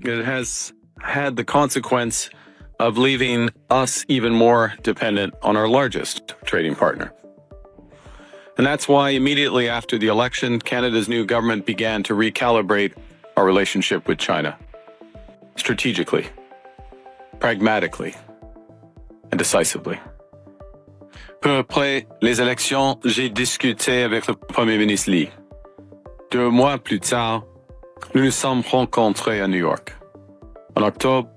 it has had the consequence of leaving us even more dependent on our largest trading partner. And that's why immediately after the election, Canada's new government began to recalibrate our relationship with China. Strategically, pragmatically, and decisively. Peu après les élections, j'ai discuté avec le Premier ministre Li. 2 mois plus tard, nous nous sommes rencontrés à New York. En octobre,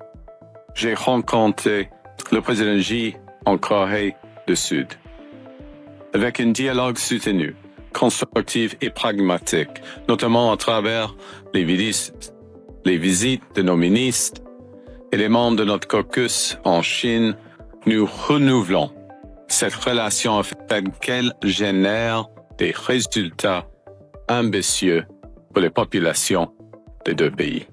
j'ai rencontré le président Xi en Corée du Sud. Avec un dialogue soutenu, constructif et pragmatique, notamment à travers les visites de nos ministres et les membres de notre caucus en Chine, nous renouvelons cette relation afin qu'elle génère des résultats ambitieux pour les populations des 2 pays.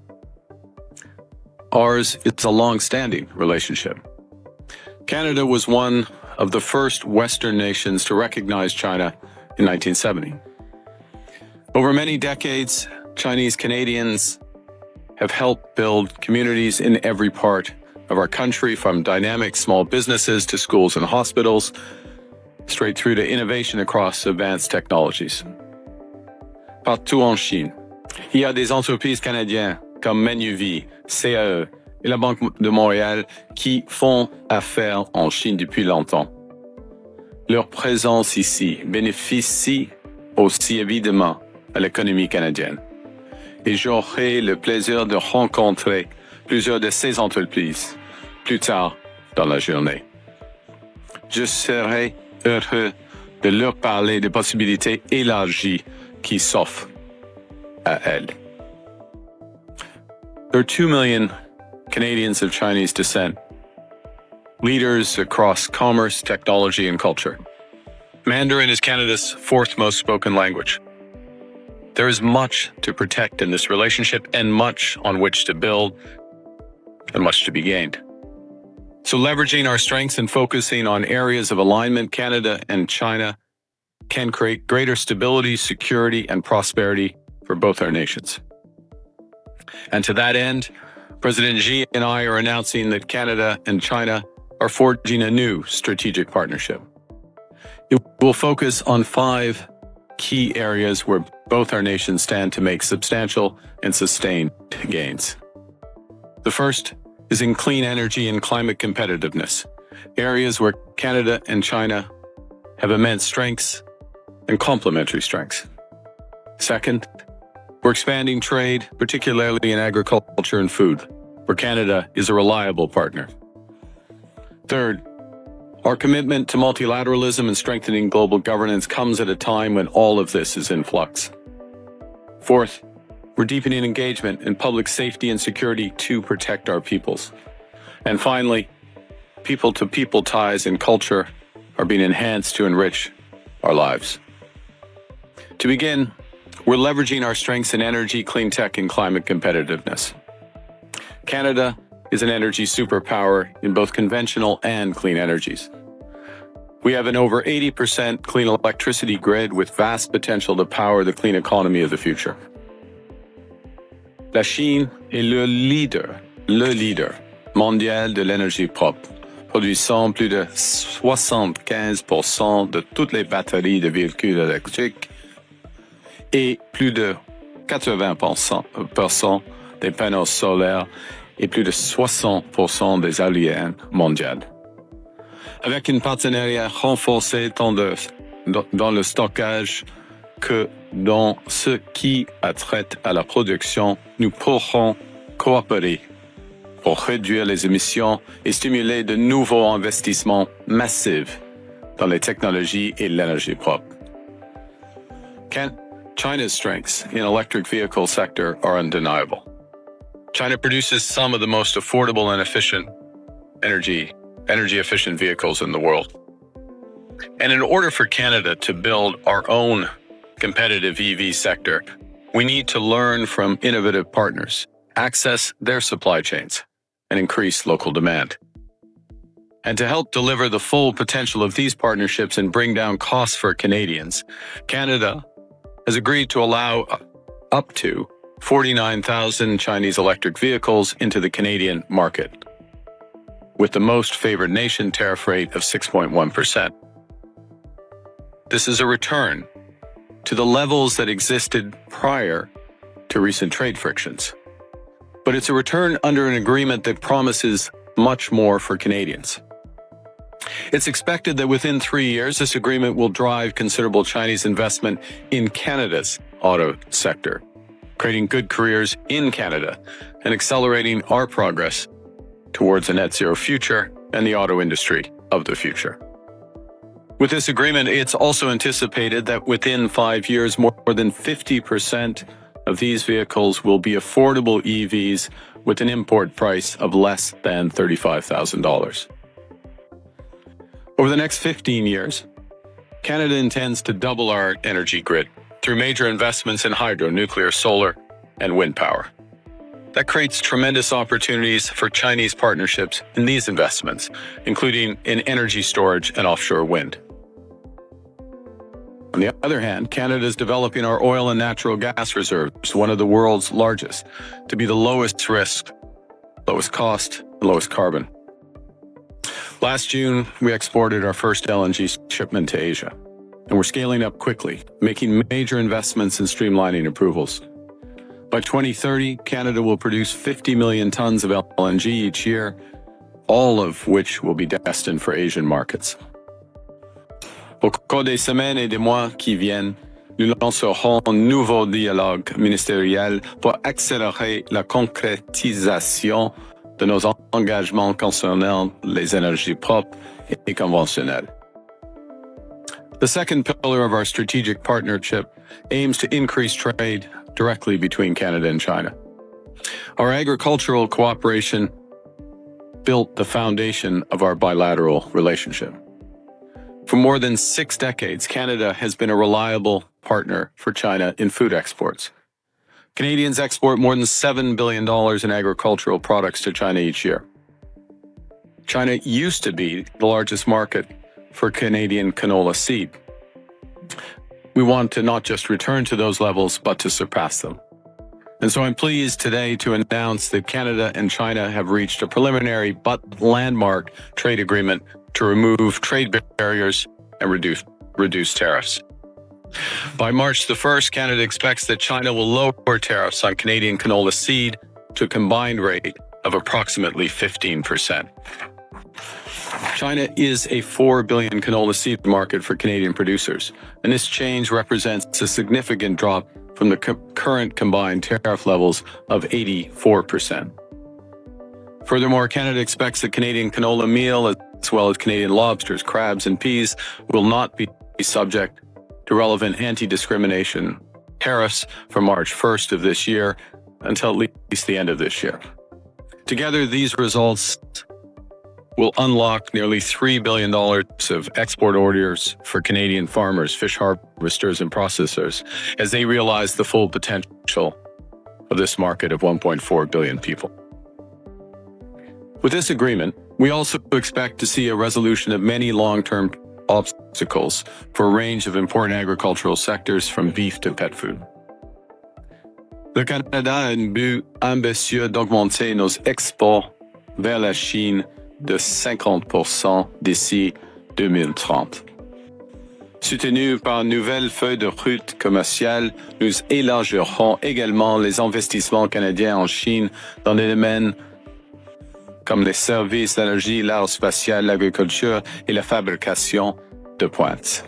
Ours is a long-standing relationship. Canada was one of the first Western nations to recognize China in 1970. Over many decades, Chinese Canadians have helped build communities in every part of our country, from dynamic small businesses to schools and hospitals, straight through to innovation across advanced technologies. Partout en Chine, il y a des entreprises canadiennes comme Manuvie, CAE et la Banque de Montréal qui font affaire en Chine depuis longtemps. Leur présence ici bénéficie aussi évidemment à l'économie canadienne. Et j'aurai le plaisir de rencontrer plusieurs de ces entreprises plus tard dans la journée. Je serai heureux de leur parler des possibilités élargies qui s'offrent à elles. There are 2 million Canadians of Chinese descent, leaders across commerce, technology, and culture. Mandarin is Canada's 4th most spoken language. There is much to protect in this relationship and much on which to build and much to be gained. So leveraging our strengths and focusing on areas of alignment, Canada and China can create greater stability, security, and prosperity for both our nations. And to that end, President Xi and I are announcing that Canada and China are forging a new strategic partnership. It will focus on 5 key areas where both our nations stand to make substantial and sustained gains. The first is in clean energy and climate competitiveness, areas where Canada and China have immense strengths and complementary strengths. Second, we're expanding trade, particularly in agriculture and food, where Canada is a reliable partner. Third, our commitment to multilateralism and strengthening global governance comes at a time when all of this is in flux. Fourth, we're deepening engagement in public safety and security to protect our peoples. And finally, people-to-people ties and culture are being enhanced to enrich our lives. To begin, we're leveraging our strengths in energy, clean tech, and climate competitiveness. Canada is an energy superpower in both conventional and clean energies. We have an over 80% clean electricity grid with vast potential to power the clean economy of the future. La Chine est le leader mondial de l'énergie propre, produisant plus de 75% de toutes les batteries de véhicules électriques et plus de 80% des panneaux solaires et plus de 60% des éoliennes mondiales. Avec un partenariat renforcé tant dans le stockage que dans ce qui a trait à la production, nous pourrons coopérer pour réduire les émissions et stimuler de nouveaux investissements massifs dans les technologies et l'énergie propre. China's strengths in electric vehicle sector are undeniable. China produces some of the most affordable and efficient energy-efficient vehicles in the world. And in order for Canada to build our own competitive EV sector, we need to learn from innovative partners, access their supply chains, and increase local demand. And to help deliver the full potential of these partnerships and bring down costs for Canadians, Canada has agreed to allow up to 49,000 Chinese electric vehicles into the Canadian market, with the most favored nation tariff rate of 6.1%. This is a return to the levels that existed prior to recent trade frictions. But it's a return under an agreement that promises much more for Canadians. It's expected that within 3 years, this agreement will drive considerable Chinese investment in Canada's auto sector, creating good careers in Canada and accelerating our progress towards a net zero future and the auto industry of the future. With this agreement, it's also anticipated that within 5 years, more than 50% of these vehicles will be affordable EVs with an import price of less than $35,000. Over the next 15 years, Canada intends to double our energy grid through major investments in hydro, nuclear, solar, and wind power. That creates tremendous opportunities for Chinese partnerships in these investments, including in energy storage and offshore wind. On the other hand, Canada is developing our oil and natural gas reserves, one of the world's largest, to be the lowest risk, lowest cost, and lowest carbon. Last June, we exported our first LNG shipment to Asia, and we're scaling up quickly, making major investments in streamlining approvals. By 2030, Canada will produce 50 million tons of LNG each year, all of which will be destined for Asian markets. Au cours des semaines et des mois qui viennent, nous lancerons un nouveau dialogue ministériel pour accélérer la concrétisation de nos engagements concernant les énergies propres et conventionnelles. The second pillar of our strategic partnership aims to increase trade directly between Canada and China. Our agricultural cooperation built the foundation of our bilateral relationship. For more than 6 decades, Canada has been a reliable partner for China in food exports. Canadians export more than $7 billion in agricultural products to China each year. China used to be the largest market for Canadian canola seed. We want to not just return to those levels, but to surpass them. And so I'm pleased today to announce that Canada and China have reached a preliminary but landmark trade agreement to remove trade barriers and reduce tariffs. By March the 1st, Canada expects that China will lower tariffs on Canadian canola seed to a combined rate of approximately 15%. China is a $4 billion canola seed market for Canadian producers, and this change represents a significant drop from the current combined tariff levels of 84%. Furthermore, Canada expects that Canadian canola meal, as well as Canadian lobsters, crabs, and peas, will not be subject to relevant anti-discrimination tariffs from March 1st of this year until at least the end of this year. Together, these results will unlock nearly $3 billion of export orders for Canadian farmers, fish harvesters, and processors as they realize the full potential of this market of 1.4 billion people. With this agreement, we also expect to see a resolution of many long-term obstacles for a range of important agricultural sectors from beef to pet food. Le Canada a un but ambitieux d'augmenter nos exports vers la Chine de 50% d'ici 2030. Soutenu par une nouvelle feuille de route commerciale, nous élargirons également les investissements canadiens en Chine dans des domaines comme les services, l'énergie, l'aérospatiale, l'agriculture et la fabrication de pointe.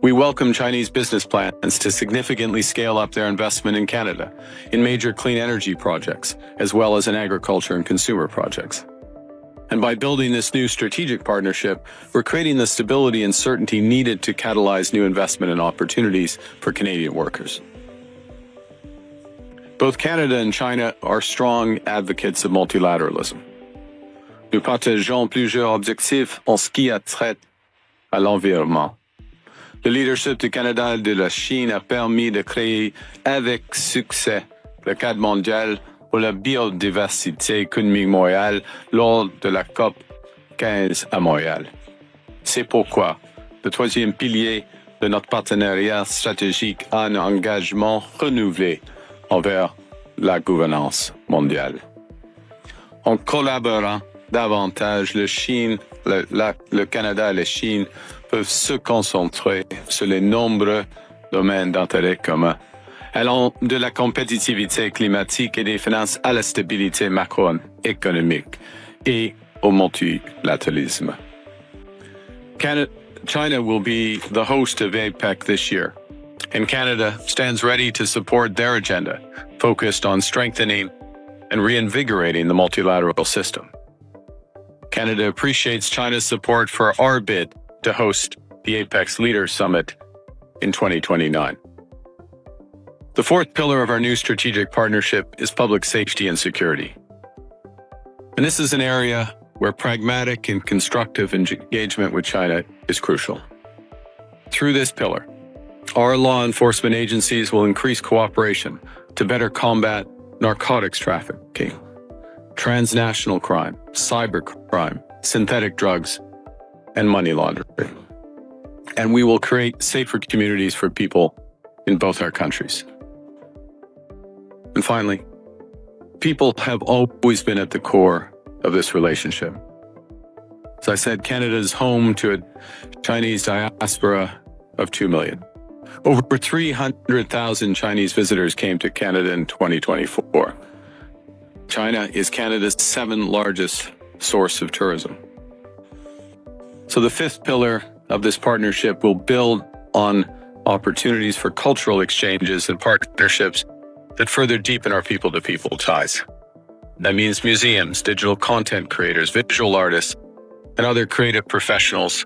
We welcome Chinese business plans to significantly scale up their investment in Canada, in major clean energy projects, as well as in agriculture and consumer projects. And by building this new strategic partnership, we're creating the stability and certainty needed to catalyze new investment and opportunities for Canadian workers. Both Canada and China are strong advocates of multilateralism. Nous partageons plusieurs objectifs en ce qui a trait à l'environnement. Le leadership du Canada et de la Chine a permis de créer avec succès le cadre mondial pour la biodiversité économique mondiale lors de la COP 15 à Montréal. C'est pourquoi le troisième pilier de notre partenariat stratégique a un engagement renouvelé envers la gouvernance mondiale. En collaborant davantage, le Canada et la Chine peuvent se concentrer sur les nombreux domaines d'intérêt commun, allant de la compétitivité climatique et des finances à la stabilité macroéconomique et au multilatéralisme. China will be the host of APEC this year, and Canada stands ready to support their agenda, focused on strengthening and reinvigorating the multilateral system. Canada appreciates China's support for our bid to host the APEC Leaders Summit in 2029. The fourth pillar of our new strategic partnership is public safety and security. And this is an area where pragmatic and constructive engagement with China is crucial. Through this pillar, our law enforcement agencies will increase cooperation to better combat narcotics trafficking, transnational crime, cybercrime, synthetic drugs, and money laundering. And we will create safer communities for people in both our countries. And finally, people have always been at the core of this relationship. As I said, Canada is home to a Chinese diaspora of 2 million. Over 300,000 Chinese visitors came to Canada in 2024. China is Canada's 7th largest source of tourism. So the fifth pillar of this partnership will build on opportunities for cultural exchanges and partnerships that further deepen our people-to-people ties. That means museums, digital content creators, visual artists, and other creative professionals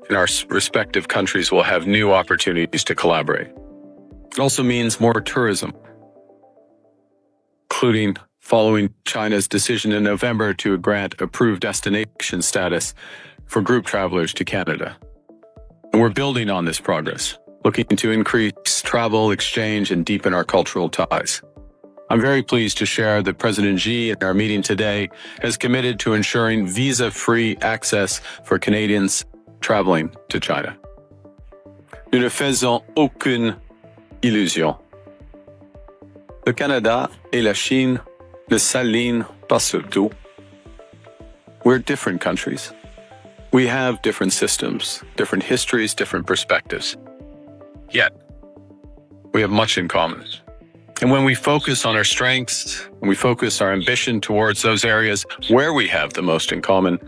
in our respective countries will have new opportunities to collaborate. It also means more tourism, including following China's decision in November to grant approved destination status for group travelers to Canada. And we're building on this progress, looking to increase travel, exchange, and deepen our cultural ties. I'm very pleased to share that President Xi in our meeting today has committed to ensuring visa-free access for Canadians traveling to China. Nous ne faisons aucune illusion. Le Canada et la Chine ne s'alignent pas sur tout. We're different countries. We have different systems, different histories, different perspectives. Yet, we have much in common. And when we focus on our strengths, when we focus our ambition towards those areas where we have the most in common,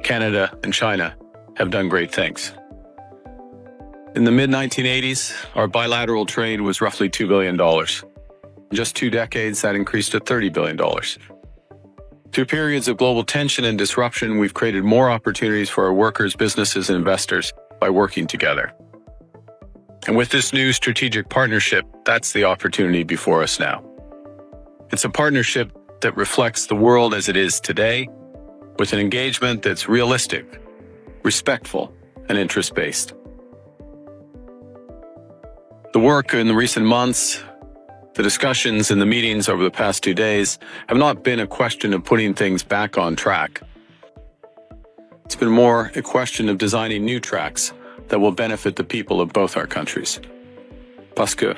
Canada and China have done great things. In the mid-1980s, our bilateral trade was roughly $2 billion. In just 2 decades, that increased to $30 billion. Through periods of global tension and disruption, we've created more opportunities for our workers, businesses, and investors by working together. And with this new strategic partnership, that's the opportunity before us now. It's a partnership that reflects the world as it is today, with an engagement that's realistic, respectful, and interest-based. The work in the recent months, the discussions and the meetings over the past 2 days have not been a question of putting things back on track. It's been more a question of designing new tracks that will benefit the people of both our countries. Parce que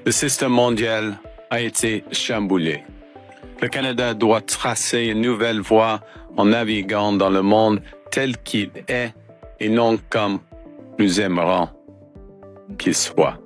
le système mondial a été chamboulé. Le Canada doit tracer une nouvelle voie en naviguant dans le monde tel qu'il est et non comme nous aimerions qu'il soit.